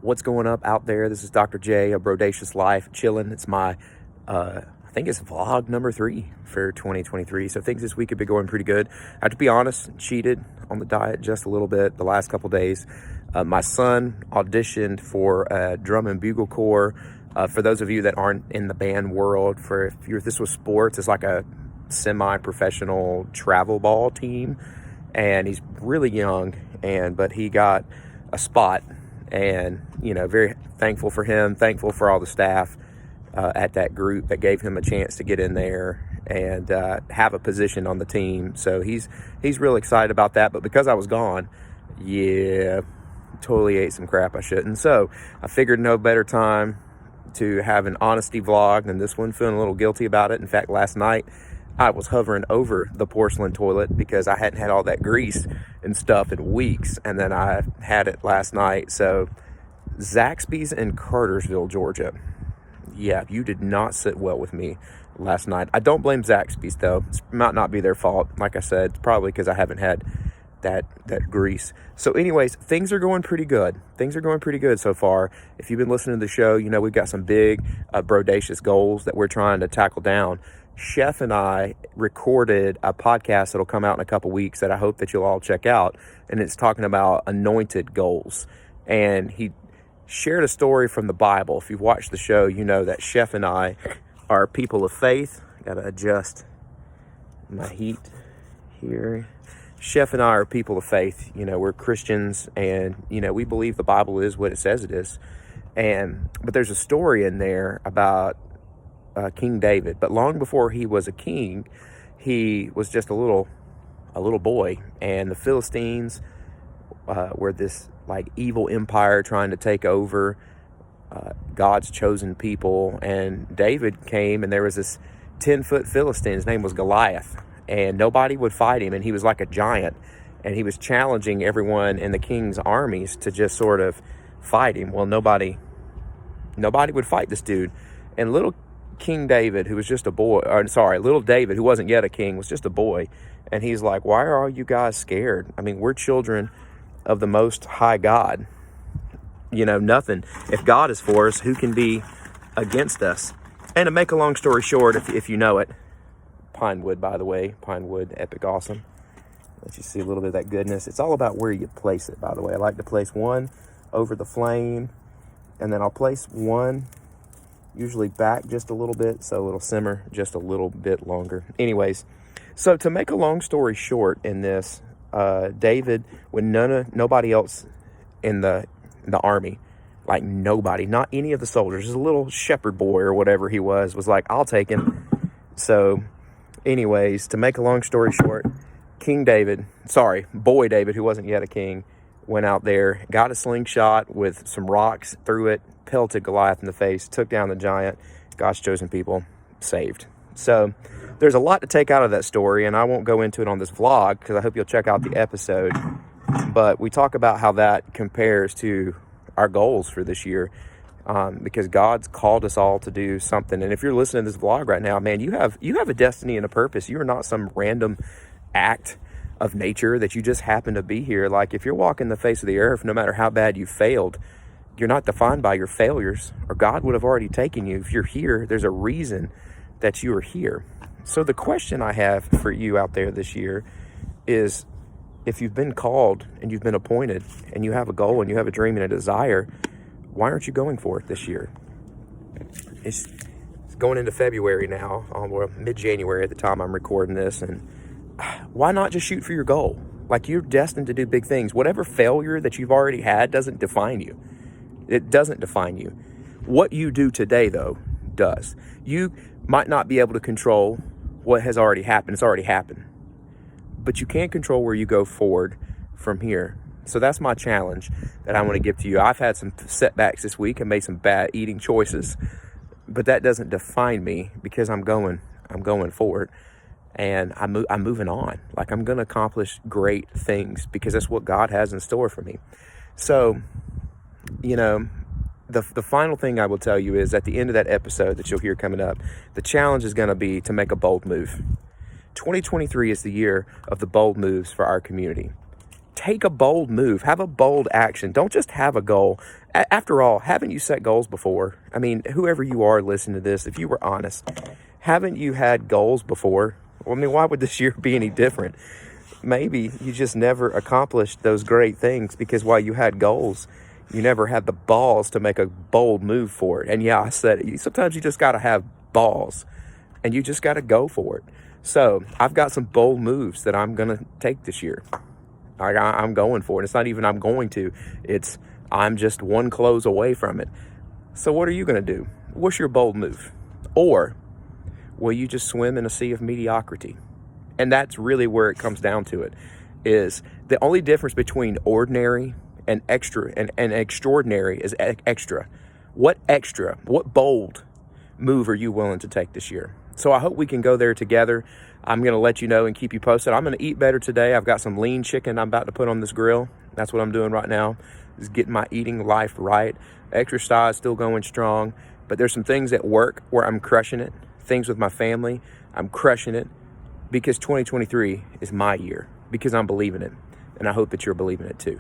What's going up out there? This is Dr. J, a Brodacious Life, chilling. It's my, I think it's vlog number 3 for 2023. So things this week have been going pretty good. I have to be honest, cheated on the diet just a little bit the last couple days. My son auditioned for a drum and bugle corps. For those of you that aren't in the band world, if this was sports, it's like a semi-professional travel ball team. And he's really young, but he got a spot. And, very thankful for him, thankful for all the staff at that group that gave him a chance to get in there and have a position on the team. So he's really excited about that. But because I was gone, totally ate some crap I shouldn't. So I figured no better time to have an honesty vlog than this one, feeling a little guilty about it. In fact, last night, I was hovering over the porcelain toilet because I hadn't had all that grease and stuff in weeks. And then I had it last night. So Zaxby's in Cartersville, Georgia. Yeah, you did not sit well with me last night. I don't blame Zaxby's though. It might not be their fault. Like I said, it's probably because I haven't had that grease. So anyways, things are going pretty good. Things are going pretty good so far. If you've been listening to the show, we've got some big brodacious goals that we're trying to tackle down. Chef and I recorded a podcast that'll come out in a couple weeks that I hope that you'll all check out. And it's talking about anointed goals. And he shared a story from the Bible. If you've watched the show, you know that Chef and I are people of faith. Got to adjust my heat here. Chef and I are people of faith. We're Christians and, we believe the Bible is what it says it is. But there's a story in there about King David, but long before he was a king, he was just a little boy, and the Philistines were this like evil empire trying to take over God's chosen people. And David came, and there was this 10-foot Philistine. His name was Goliath, and nobody would fight him, and he was like a giant, and he was challenging everyone in the king's armies to just sort of fight him. Well, nobody would fight this dude, and little King David, who was just a boy, little David, who wasn't yet a king, was just a boy. And he's like, why are all you guys scared? I mean, we're children of the Most High God. Nothing. If God is for us, who can be against us? And to make a long story short, if you know it, pine wood, by the way, pine wood, epic awesome. Let you see a little bit of that goodness. It's all about where you place it, by the way. I like to place one over the flame, and then I'll place one usually back just a little bit, so it'll simmer just a little bit longer. Anyways, so to make a long story short in this, David, when nobody else in the army, like nobody, not any of the soldiers, just a little shepherd boy or whatever he was like, I'll take him. So anyways, to make a long story short, boy David, who wasn't yet a king, went out there, got a slingshot with some rocks, threw it, pelted Goliath in the face, took down the giant. God's chosen people saved. So there's a lot to take out of that story, and I won't go into it on this vlog because I hope you'll check out the episode. But we talk about how that compares to our goals for this year, because God's called us all to do something. And if you're listening to this vlog right now, man, you have a destiny and a purpose. You are not some random act of nature that you just happen to be here. Like if you're walking the face of the earth, no matter how bad you failed, you're not defined by your failures, or God would have already taken you. If you're here, there's a reason that you are here. So the question I have for you out there this year is, if you've been called and you've been appointed and you have a goal and you have a dream and a desire, why aren't you going for it this year? It's going into February now, mid-January at the time I'm recording this, and why not just shoot for your goal? Like, you're destined to do big things. Whatever failure that you've already had doesn't define you. It doesn't define you. What you do today, though, does. You might not be able to control what has already happened. It's already happened. But you can control where you go forward from here. So that's my challenge that I want to give to you. I've had some setbacks this week and made some bad eating choices, but that doesn't define me, because I'm going forward, and I'm moving on. Like, I'm going to accomplish great things because that's what God has in store for me. So, the final thing I will tell you is, at the end of that episode that you'll hear coming up, the challenge is going to be to make a bold move. 2023 is the year of the bold moves for our community. take a bold move, have a bold action. Don't just have a goal. After all, haven't you set goals before? I mean, whoever you are listening to this, if you were honest, haven't you had goals before? Well, I mean, why would this year be any different? Maybe you just never accomplished those great things because while you had goals, you never had the balls to make a bold move for it. And yeah, I said it. Sometimes you just got to have balls and you just got to go for it. So I've got some bold moves that I'm going to take this year. I'm going for it. It's not even I'm going to. It's I'm just one close away from it. So what are you going to do? What's your bold move? Or will you just swim in a sea of mediocrity? And that's really where it comes down to it, is the only difference between ordinary and extraordinary is extra. What bold move are you willing to take this year? So I hope we can go there together. I'm going to let you know and keep you posted. I'm going to eat better today. I've got some lean chicken I'm about to put on this grill. That's what I'm doing right now, is getting my eating life right. Exercise still going strong, but there's some things at work where I'm crushing it. Things with my family, I'm crushing it because 2023 is my year, because I'm believing it. And I hope that you're believing it too.